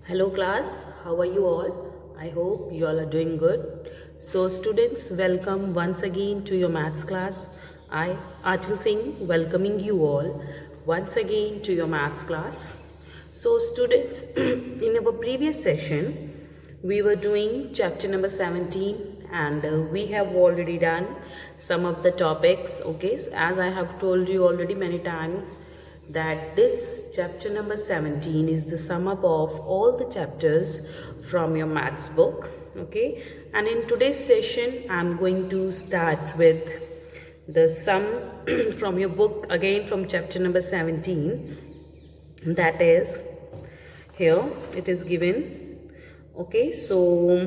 Hello class, how are you all? I hope you all are doing good. So students, welcome once again to your maths class. I, Achal Singh, welcoming you all once again to your maths class. So students, in our previous session, we were doing chapter number 17 and we have already done some of the topics. Okay, so as I have told you already many times, that this chapter number 17 is the sum up of all the chapters from your maths book. Okay, and in today's session I'm going to start with the sum from your book again from chapter number 17. That is, here it is given. Okay, so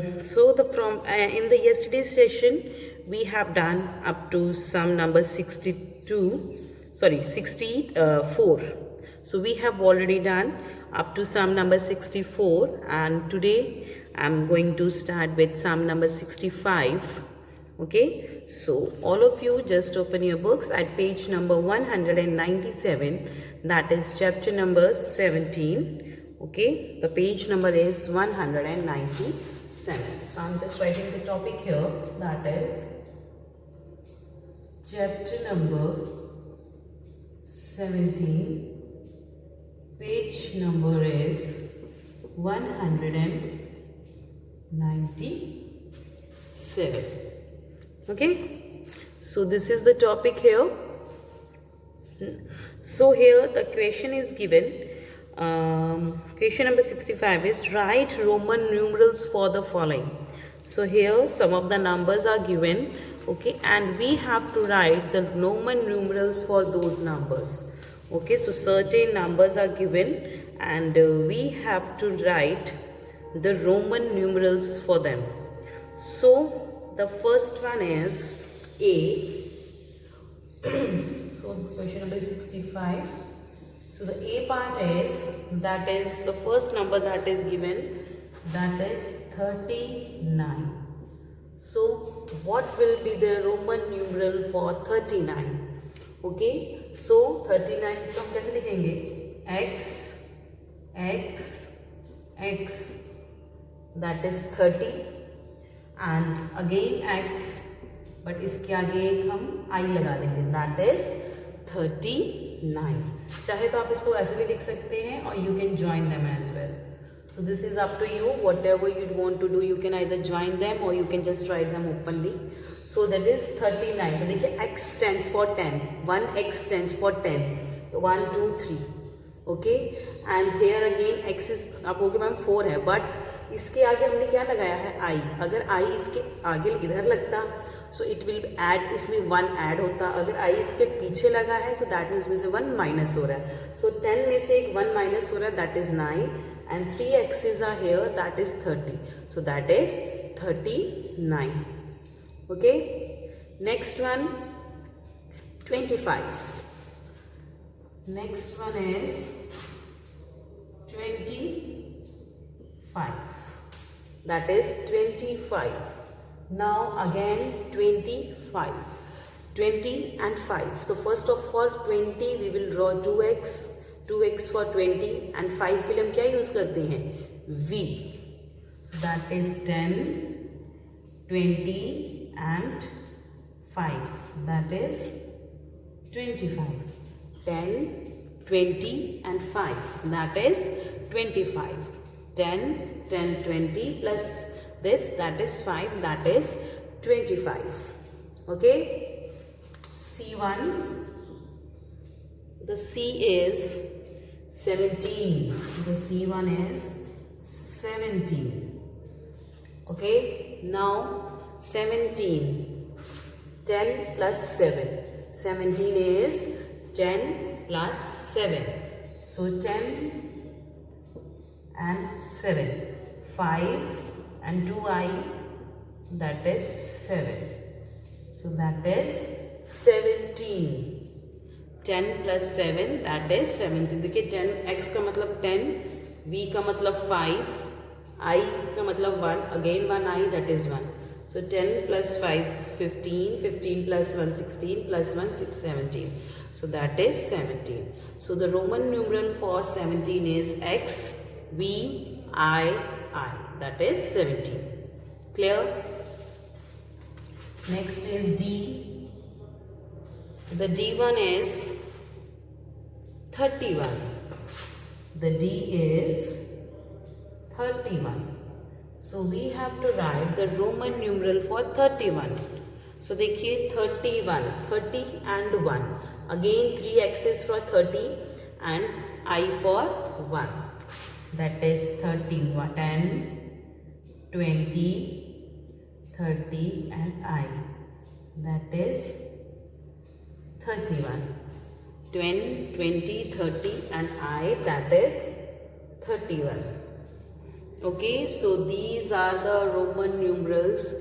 the from in the yesterday's session we have done up to sum number 64. So we have already done up to sum number 64, and today I'm going to start with sum number 65. Okay, so all of you just open your books at page number 197, that is chapter number 17. Okay, the page number is 197. So I'm just writing the topic here, that is chapter number 17, page number is 197. Okay, so this is the topic here. So here the question is given. Question number 65 is write Roman numerals for the following. So here some of the numbers are given. Okay, and we have to write the Roman numerals for those numbers. Okay, so certain numbers are given and we have to write the Roman numerals for them. So the first one is A. So question number 65. So the A part is, that is the first number that is given, that is 39. So what will be the Roman numeral for 39? Okay, so 39 तो हम कैसे लिखेंगे? X, X, X, that is 30, and again X, but इसके आगे हम I लगा देंगे, that is 39. चाहे तो आप इसको ऐसे भी लिख सकते हैं और you can join them as well. So this is up to you. Whatever you want to do, you can either join them or you can just write them openly. So that is 39. तो देखिए X stands for 10. 1X stands for 10. So 1, 2, 3. Okay. And here again X is, आप होगे ma'am 4 है, but इसके आगे हमने क्या लगाया है? I. अगर I इसके आगे इधर लगता, so it will add, उसमें 1 add होता. अगर I इसके पीछे लगा है, so that means में से 1 minus हो रहा है. So 10 में से एक 1 minus हो रहा है, that is 9. And 3 x's are here, that is 30. So that is 39. Okay. Next one, 25. Next one is 25. That is 25. Now again 25. 20 and 5. So first of all 20 we will draw 2x. 2x for 20 and 5 के लिए हम क्या use करते हैं? V. So that is 10, 20 and 5. That is 25. 10, 20 and 5. That is 25. 10, 10, 20 plus this, that is 5. That is 25. Okay. C1. The C is 17. The C1 is 17. Okay. Now 17. 10 plus 7. 17 is 10 plus 7. So 10 and 7. 5 and 2i, that is 7. So that is 17. 10 plus 7, that is 17. देखिए 10x का मतलब 10, v का मतलब 5, I का मतलब 1, again 1i, that is 1. So 10 plus 5, 15, 15 plus 1, 16, plus 1, 6, 17. So that is 17. So the Roman numeral for 17 is X, VII, that is 17. Clear? Next is D. The D1 is 31. The D is 31. So we have to write the Roman numeral for 31. So देखिए 31, 30 and 1. Again 3 x's for 30 and I for 1. That is 31, 10, 20, 30 and I. That is 31. 10, 20, 30 and I, that is 31. Okay, so these are the Roman numerals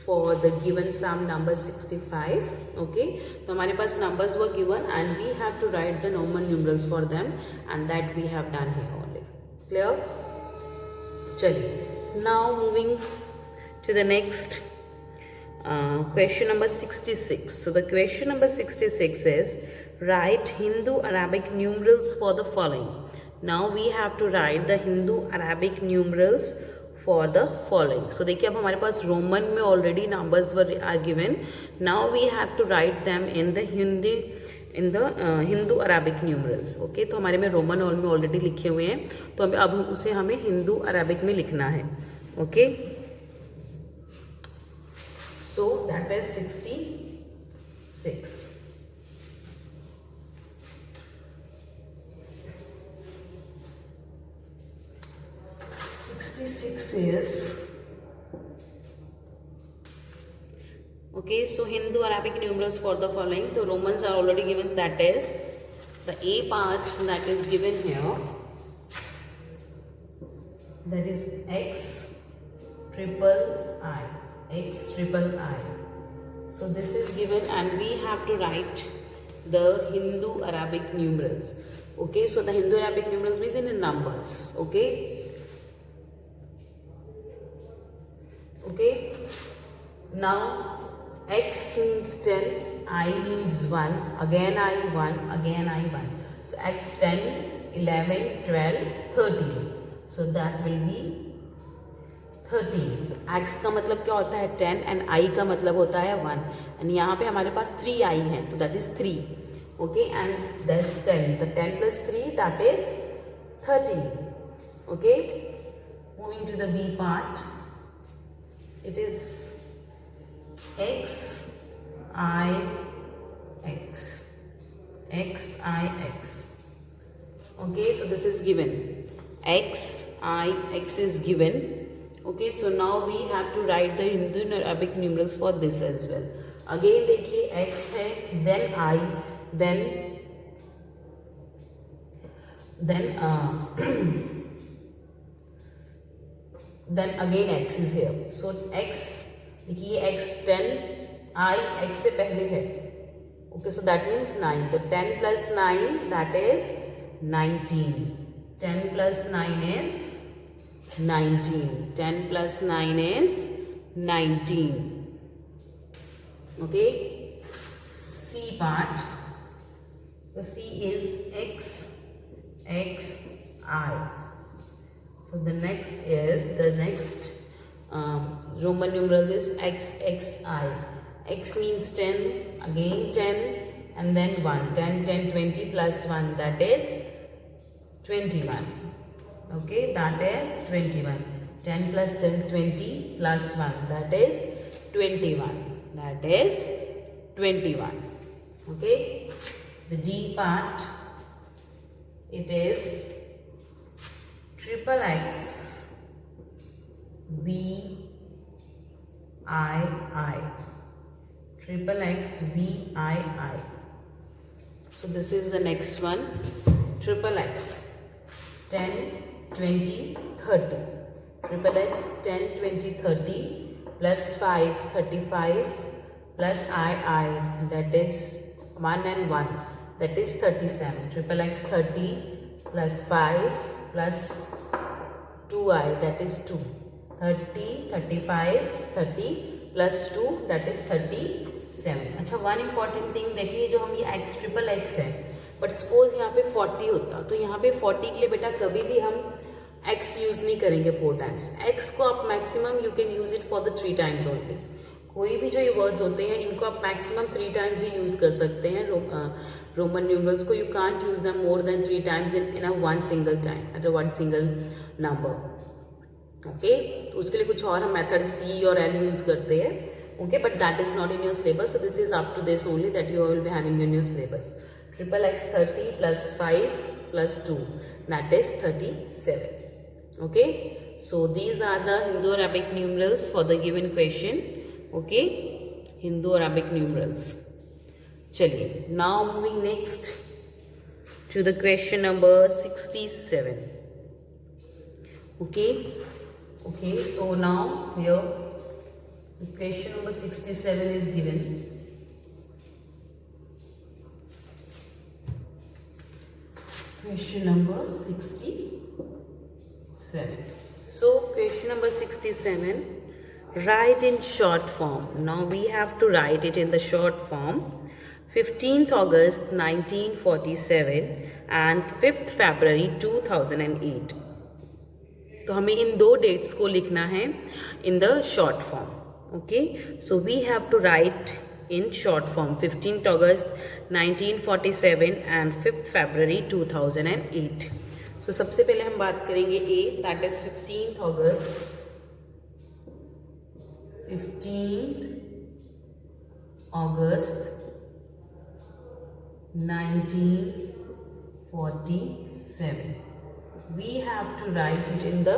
for the given sum number 65. Okay, तो हमारे पास numbers were given and we have to write the Roman numerals for them, and that we have done here only. Clear? चलिए, now moving to the next question number 66. So the question number 66 is write Hindu Arabic numerals for the following. Now we have to write the Hindu Arabic numerals for the following. So देखिए अब हमारे पास Roman में already numbers are given. Now we have to write them in the Hindu Arabic numerals. Okay, तो हमारे में Roman में already लिखे हुए हैं, तो अब उसे हमें हिंदू अरेबिक में लिखना है. Okay, so that is 66. Is okay, so Hindu Arabic numerals for the following. The Romans are already given, that is the A part that is given here, that is X triple I. So this is given and we have to write the Hindu Arabic numerals. Okay, so the Hindu Arabic numerals means in numbers. Okay, now X means 10, I means 1, again I 1, again I 1. So X 10, 11, 12, 13. So that will be 13. तो X का मतलब क्या होता है 10 and I का मतलब होता है 1. And यहाँ पे हमारे पास 3 I हैं, तो that is 3. Okay, and that's 10. The 10 plus 3, that is 13. Okay, moving to the B part. It is X, I, X. Okay, so this is given. X, I, X is given. Okay, so now we have to write the Hindu Arabic numerals for this as well. Again, देखिए X है, then I, then then again X is here. So X, देखिए X 10, I X से पहले है. Okay, so that means 9. So 10 plus 9, that is 19. 10 plus 9 is 19. 10 plus 9 is 19. Okay, C part. The C is X, I. So the next Roman numeral is XXI. X means 10, again 10, and then 1. 10, 10, 20 plus 1, that is 21. Okay, that is 21. 10 plus 10, 20 plus 1, that is 21. That is 21. Okay, the D part, it is triple X, VII. Triple X, VII. So this is the next one. Triple X, 10, 20, 30. Triple X, 10, 20, 30 plus 5, 35 plus II, that is 1 and 1, that is 37. Triple X 30 plus 5 plus 2I, that is 2. 30, 35, 30 plus 2, that is 37. अच्छा, one important thing देखिए, जो हम ये x triple x है, but suppose यहाँ पे 40 होता, तो यहाँ पे 40 के लिए बेटा कभी भी हम x यूज नहीं करेंगे 4 टाइम्स. x को आप maximum you can use it for the 3 times only. कोई भी जो ये वर्ड्स होते हैं इनको आप मैक्सिमम 3 टाइम्स ही यूज कर सकते हैं. रोमन न्यूमरल्स को you can't use them more than 3 times in a one single time at a one single number. Okay, तो उसके लिए कुछ और हम मेथड सी और एल यूज करते हैं. Okay, but that is not in your syllabus, so this is up to this only that you will be having in your syllabus. Triple X 30 plus 5 plus 2 that is 37. Okay, so these are the Hindu-Arabic numerals for the given question. Okay, Hindu-Arabic numerals. चलिए, now moving next to the question number 67. Okay, so now here the question number 67 is given. Question number 67. So question number 67, write in short form. Now we have to write it in the short form. 15th August 1947 and 5th February 2008. तो हमें इन दो dates को लिखना है in the short form. Okay, so we have to write in short form 15th August 1947 and 5th February 2008. So सबसे पहले हम बात करेंगे A, that is 15th August 1947. We have to write it in the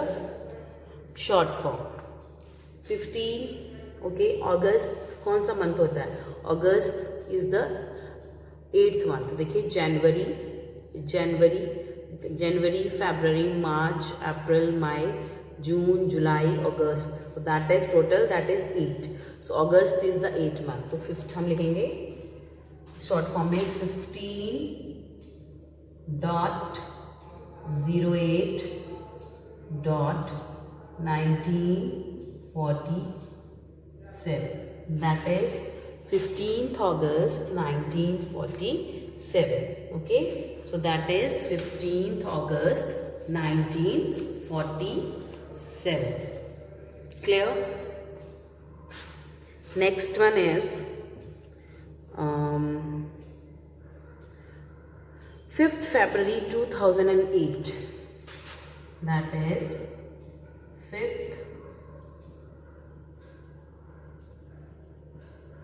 short form. 15, okay, August कौन सा month होता है? August is the 8th month. देखिए जनवरी, फरवरी, मार्च, अप्रैल, मई, जून, जुलाई, अगस्त. So that is total, that is 8. So August is the 8th month. तो 5th हम लिखेंगे शॉर्ट फॉर्म में 15.08.1947. That is 15th August 1947. Okay, so that is 15th August 1947. Clear? Next one is 5th February 2008. That is 5th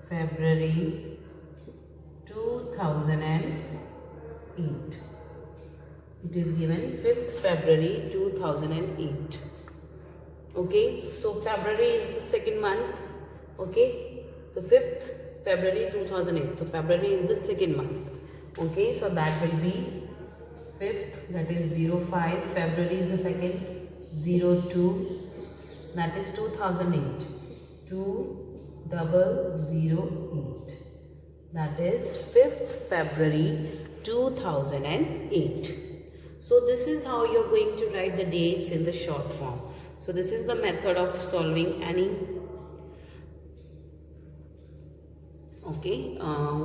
February 2008. It is given 5th February 2008. Okay, so February is the second month. Okay, the 5th February 2008. So February is the second month. Okay, so that will be 5th, that is 05. February is the second, 02. That is 2008. 2008. That is 5th February 2008. So this is how you are going to write the dates in the short form. So this is the method of solving any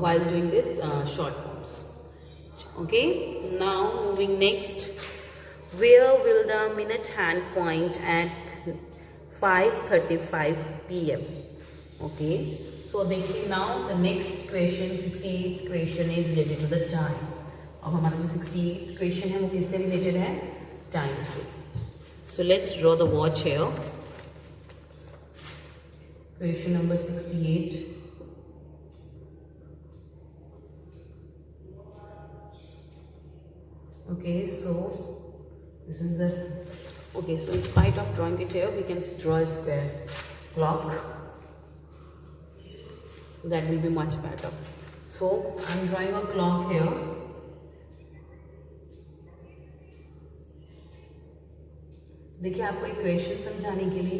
while doing this short forms. Okay, now moving next, where will the minute hand point at 5:35 p.m. Okay, so देखिए now the next question 68th question is related to the time. अब हमारा जो 68th question है वो किससे related है? Time से. So let's draw the watch here. Question number 68. Okay, so this is the, okay, so in spite of drawing it here, we can draw a square clock. That will be much better. So I'm drawing a clock here. देखिए, आपको equation समझाने के लिए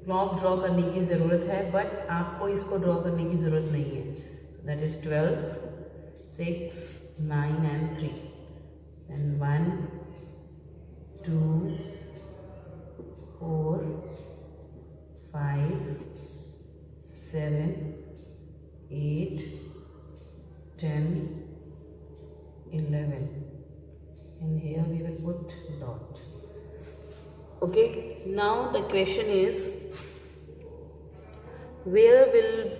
clock draw करने की ज़रूरत है, but आपको इसको ड्रॉ करने की ज़रूरत नहीं है. That is 12, 6, 9 and 3. Then 1, 2, 4, 5, 7, 8, 10, 11. And here we will put dot. Okay, now the question is, where will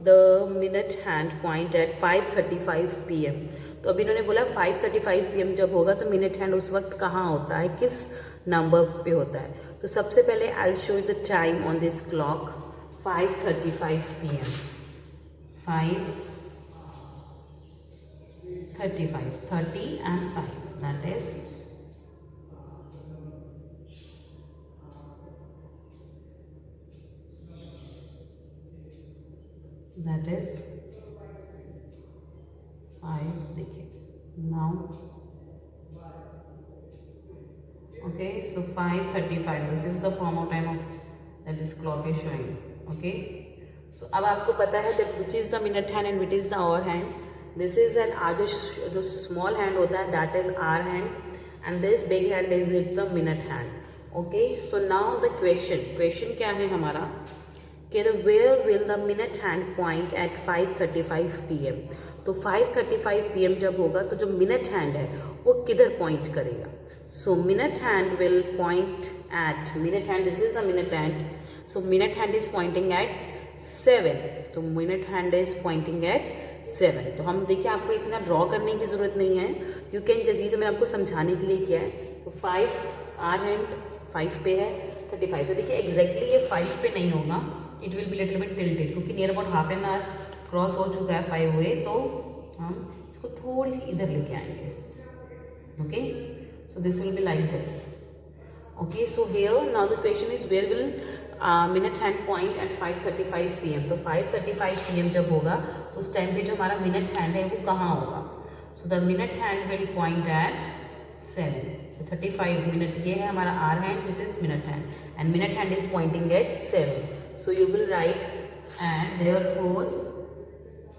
the minute hand point at 5:35 PM? तो अभी इन्होंने बोला 5:35 PM जब होगा तो मिनट हैंड उस वक्त कहाँ होता है, किस नंबर पे होता है? तो सबसे पहले I will show you the time on this clock. 5:35 PM. 5:35, 30 and 5, that is 5. देखिए now, okay, so 5:35, this is the form of time of that this clock is showing. Okay, so अब आपको पता है that which is the minute hand and which is the hour hand. This is an जो small hand होता है that is hour hand, and this big hand is the minute hand. Okay, so now the question क्या है हमारा कि where will the minute hand point at 5:35 PM? तो 5:35 PM जब होगा तो जो मिनट हैंड है वो किधर पॉइंट करेगा? So minute hand will point at, minute hand, this is the minute hand, so minute hand is pointing at 7. तो minute hand is pointing at 7. तो हम देखिए आपको इतना ड्रॉ करने की ज़रूरत नहीं है, यू कैन जस्ट, ये तो मैंने आपको समझाने के लिए किया है. तो 5 आर हैंड 5 पे है, 35. तो देखिए एग्जैक्टली ये 5 पे नहीं होगा, it will be little bit tilted, क्योंकि near about half an hour cross हो चुका है 5 हुए, तो हम इसको थोड़ी सी इधर लेके आएंगे. Okay, so this will be like this. Okay, so here now the question is where will minute hand point at 5:35 PM. तो 5:35 PM जब होगा उस टाइम पे जो हमारा मिनट हैंड है वो कहाँ होगा? So the minute hand will point at 7. 35 minute ये है हमारा hour hand, this is minute hand, and minute hand is pointing at 7. So you will write, and therefore,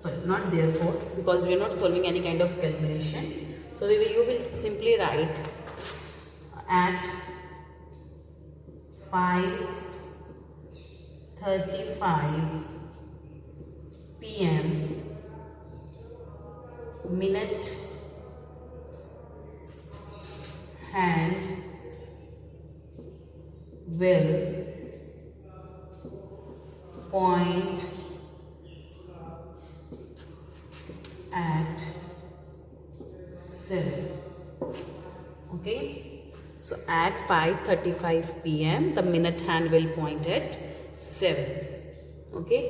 sorry, not therefore, because we are not solving any kind of calculation, so you will simply write at 5:35 PM minute hand will point at 7. Okay, so at 5:35 PM the minute hand will point at 7. Okay,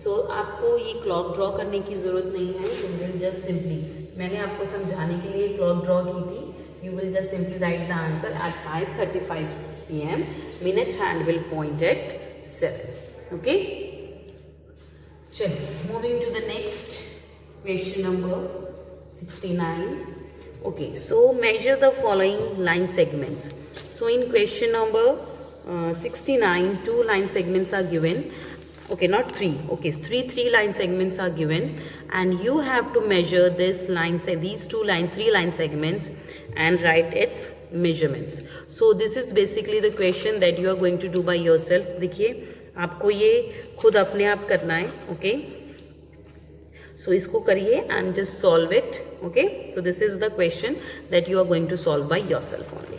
so आपको ये clock draw करने की ज़रूरत नहीं है, you will just simply, मैंने आपको समझाने के लिए क्लॉक ड्रॉ की थी, you will just simply write the answer at 5:35 PM minute hand will point at 7. Okay, चलिए moving to the next question number 69. Okay, so measure the following line segments. So in question number 69, 2 line segments are given. Okay, not 3. Okay, three line segments are given, and you have to measure this line, say these 3 line segments, and write its measurements. So this is basically the question that you are going to do by yourself. देखिए आपको ये खुद अपने आप करना है. Okay, so इसको करिए and just solve it. Okay, so this is the question that you are going to solve by yourself only.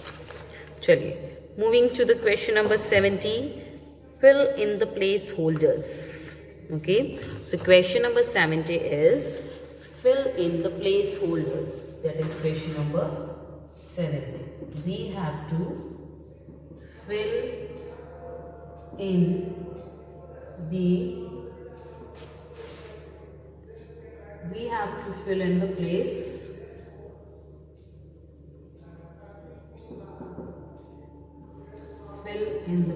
चलिए moving to the question number 70, fill in the placeholders. Okay, so question number 70 is fill in the placeholders. That is question number 70. We have to fill in the place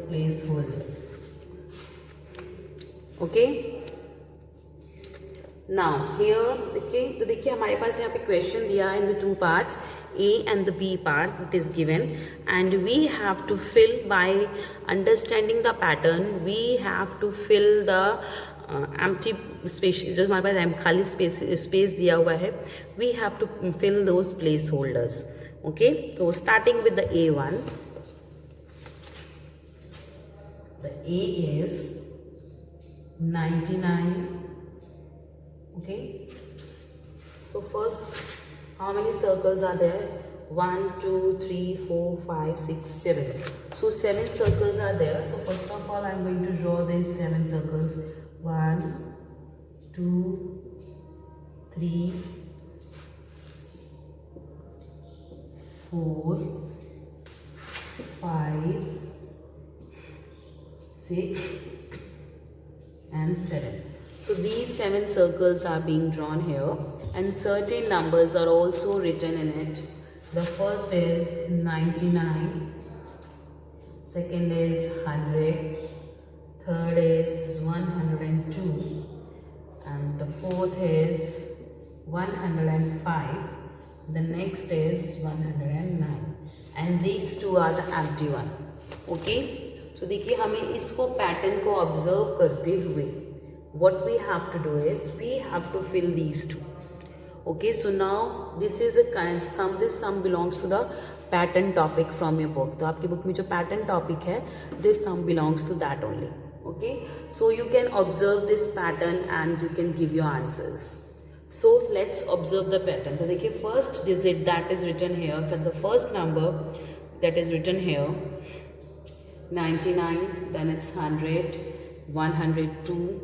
placeholders. Okay, now here देखिए, तो देखिए हमारे पास यहाँ पे question दिया है in the 2 parts, A and the B part it is given, and we have to fill by understanding the pattern. We have to fill the empty space, जो हमारे पास खाली space दिया हुआ है, we have to fill those placeholders. Okay, so starting with the A1, the A is 99. Okay, so first, how many circles are there? 1, 2, 3, 4, 5, 6, 7. So 7 circles are there. So first of all, I'm going to draw these 7 circles. 1, 2, 3, 4, 5, 6 and 7. So these 7 circles are being drawn here, and certain numbers are also written in it. The first is 99, second is 100, third is 102, and the fourth is 105, the next is 109, and these two are the empty one. Okay, so देखिए हमें इसको pattern को observe करते हुए what we have to do is we have to fill these two. Okay, so now this is a kind sum. This sum belongs to the pattern topic from your book. तो आपकी book में जो pattern topic है, this sum belongs to that only. Okay, so you can observe this pattern and you can give your answers. So let's observe the pattern. तो देखिए first digit that is written here, so the first number that is written here 99, then it's 100, 102,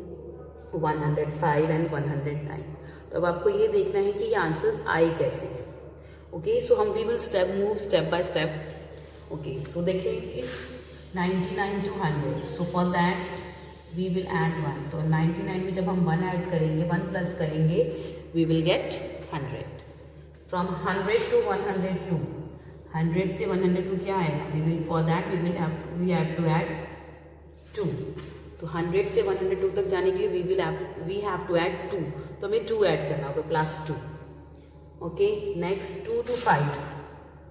105 and 109. तो अब आपको ये देखना है कि ये आंसर्स आए कैसे. ओके, सो हम we will move step by step. Okay, so देखिए if 99 to 100, so for that we will add 1. तो 99 में जब हम 1 ऐड करेंगे, 1 प्लस करेंगे, we will get 100. From 100 to 102, 100 से 102 क्या आएगा? We will for that we have to add 2. तो 100 से 102 तक जाने के लिए वी हैव टू ऐड 2. तो हमें 2 ऐड करना होगा, +2. Okay, next 2 to 5.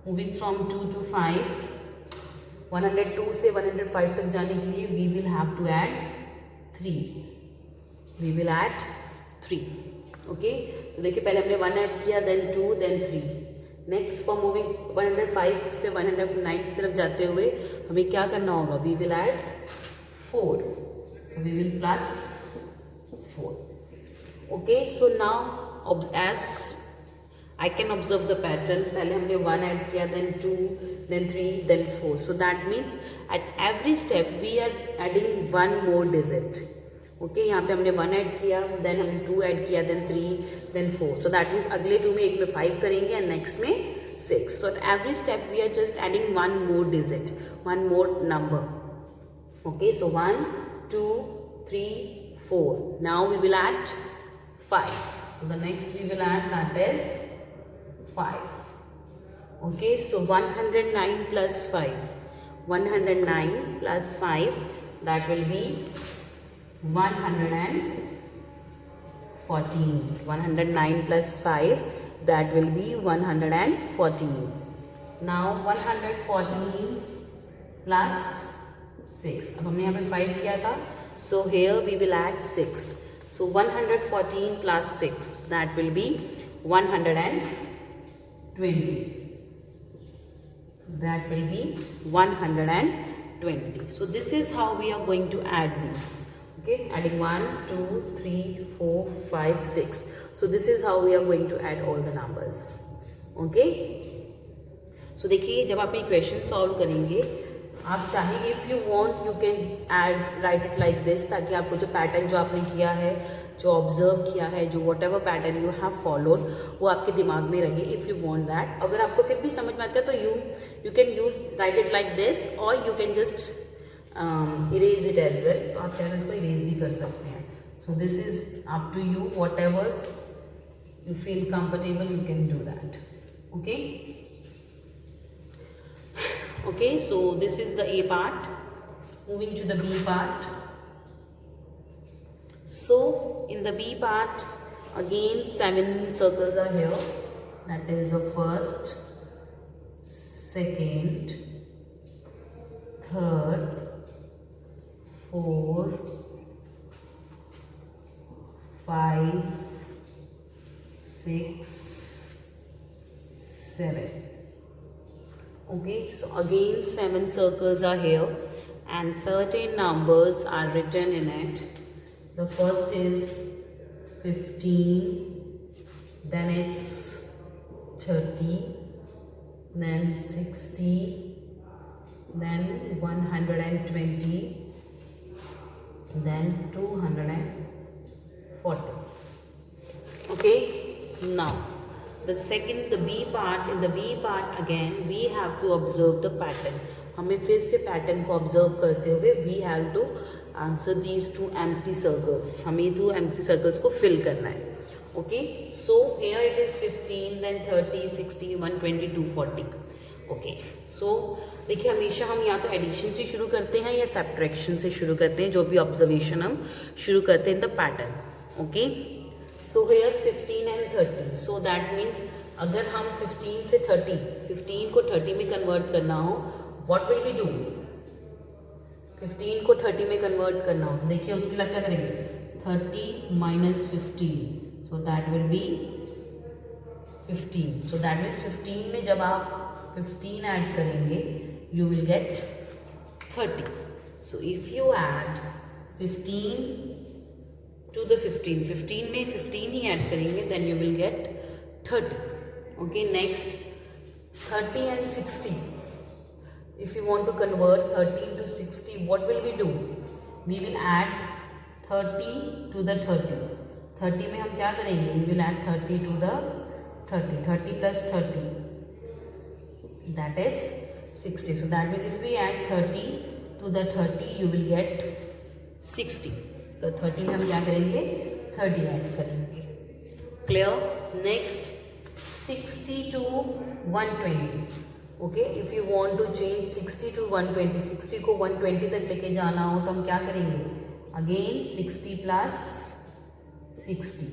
Moving from 2 to 5, 102 से 105 तक जाने के लिए we will have to add 3. We will add 3. Okay, तो देखिए पहले हमने 1 ऐड किया, then 2, then 3. Next for moving 105 से 109 की तरफ जाते हुए हमें क्या करना होगा? We will add 4. So we will plus 4. Okay, so now as I can observe the pattern, पहले हमने 1 ऐड किया, then 2, then 3, then 4. So that means at every step we are adding one more digit. Okay, यहाँ पे हमने 1 add किया, then हमने 2 add किया, then 3, then 4. So that means अगले 2 में एक में 5 करेंगे and next में 6. So at every step we are just adding one more digit, one more number. Okay, so 1, 2, 3, 4. Now we will add 5. So the next we will add, that is 5. Okay, so 109 plus 5. 109 plus 5, that will be 114. 109 plus 5, that will be 114. Now 114 plus 6. अब हमने यहाँ पे 5 किया था, so here we will add 6. So 114 plus 6, that will be 120. That will be 120. So this is how we are going to add these. Okay, adding 1, 2, 3, 4, 5, 6. So this is how we are going to add all the numbers. Okay. So देखिए जब आप ये question solve करेंगे, आप चाहेंगे if you want you can write it like this, ताकि आपको जो पैटर्न जो आपने किया है, जो ऑब्जर्व किया है, जो what ever pattern you have followed, वो आपके दिमाग में रहे. इफ़ यू वांट दैट, अगर आपको फिर भी समझ में आता है तो you can use write it like this, और you can just erase it as well. तो आप चाहे इसको इरेज भी कर सकते हैं. So this is up to you, whatever you feel comfortable, you can do that. Okay, okay, so this is the A part. Moving to the B part. So in the B part, again 7 circles are here. That is the first, second, third, fourth, 5, 6, 7. Okay, so again 7 circles are here and certain numbers are written in it. The first is 15, then it's 30, then 60, then 120, then 240. Okay, now the B part, in the B part again we have to observe the pattern. हमें फिर से pattern को observe करते हुए we have to answer these two empty circles. हमें 2 empty circles को fill करना है. Okay, so here it is 15, then 30, 60, 120, 240. Okay, so देखिए हमेशा हम या तो एडिशन से शुरू करते हैं या सब्ट्रैक्शन से शुरू करते हैं, जो भी ऑब्जर्वेशन हम शुरू करते हैं in the pattern. Okay, so here 15 and 30, so that means अगर हम 15 से 30, 15 को 30 में कन्वर्ट करना हो, व्हाट विल वी डू? 15 को 30 में कन्वर्ट करना हो तो देखिए उसके लिए क्या करेंगे, 30 minus 15, so that will be 15. So that means 15 में जब आप 15 ऐड करेंगे you will get 30. So if you add 15 to the 15 में 15 ही ऐड करेंगे then you will get 30. Okay, next 30 and 60. If you want to convert 30 to 60, what will we do? We will add 30 to the 30. 30 में हम क्या करेंगे? We will add 30 to the 30. 30 plus 30, that is 60. So that means if we add 30 to the 30, you will get 60. तो 30 में हम क्या करेंगे? 30 add करेंगे. Clear? Next 60 to 120. Okay, if you want to change 60 to 120, 60 को 120 तक लेके जाना हो तो हम क्या करेंगे? Again 60 plus 60,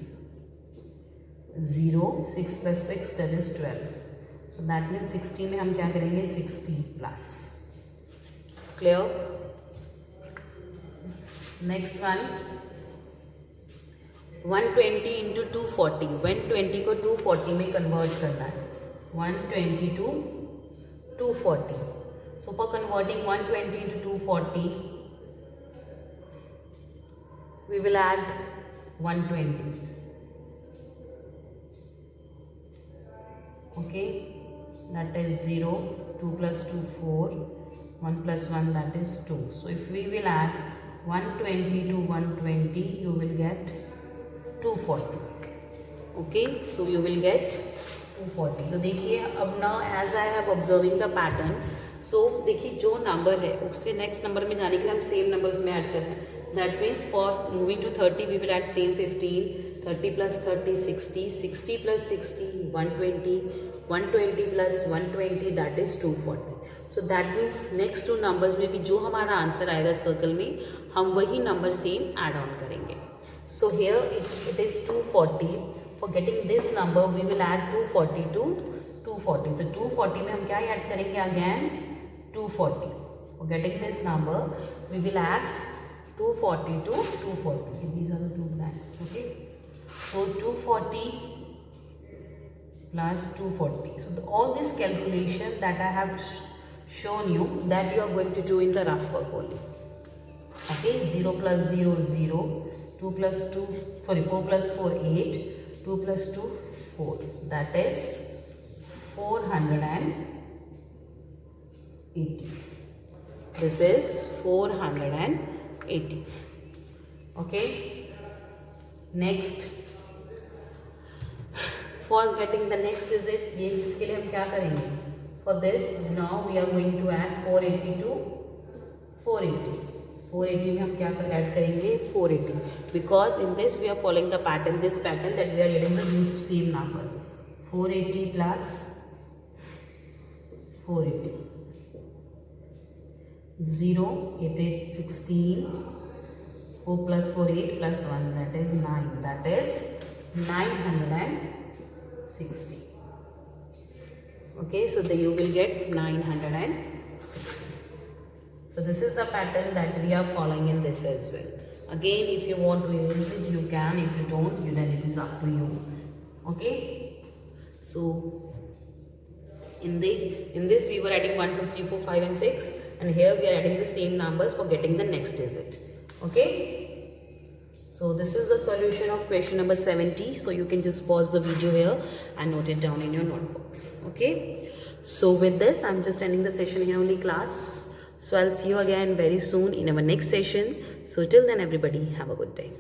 0, 6 plus 6, that is 12. So that means 60 में हम क्या करेंगे? 60 plus. Clear? Next one, 120 into 240. 120 को 240 में कन्वर्ट करना है. 120 to 240. So for converting 120 into 240, we will add 120. Okay, that is 0, 2 plus 2, 4, 1 plus 1, that is 2. So if we will add 120 to 120, you will get 240. Okay, so you will get 240. तो देखिए अब ना as I have observing the pattern, so देखिए जो number है उससे next number में जाने के लिए हम सेम नंबर उसमें ऐड कर रहे हैं. That means for moving to 30 we will add same 15, 30 plus 30, 60, 60 plus 60, 120, 120 plus 120, that is 240. So that means next two numbers में भी जो हमारा आंसर आएगा सर्कल में हम वही नंबर सेम ऐड ऑन करेंगे. So here it is 240. For getting this number we will add 240 to 240. तो 240 में हम क्या ऐड करेंगे? Again 240. For getting this number we will add 240 to 240. These are the two blanks. Okay. So 240 plus 240. So all this calculation that I have shown you, that you are going to do in the rough work only. Okay, 0 plus 0, 0, 2 plus 2, sorry, 4 plus 4, 8, 2 plus 2, 4. That is 480. This is 480. Okay. Next, for getting the next digit, ये इसके लिए हम क्या करेंगे? For this, now we are going to add 480 to 480. 480 में हम क्या add करेंगे? 480. Because in this we are following the pattern, this pattern that we are getting the these same numbers. 480 plus 480. 0, 8, 8, 16. 4 plus 4, 8 plus 1, that is 9. That is 960. Okay, so you will get 960. So this is the pattern that we are following in this as well. Again, if you want to erase it, you can. If you don't, then it is up to you. Okay. So in this we were adding 1, 2, 3, 4, 5 and 6, and here we are adding the same numbers for getting the next digit. Okay. So this is the solution of question number 70. So you can just pause the video here and note it down in your notebooks. Okay. So with this, I'm just ending the session here only, class. So I'll see you again very soon in our next session. So till then everybody have a good day.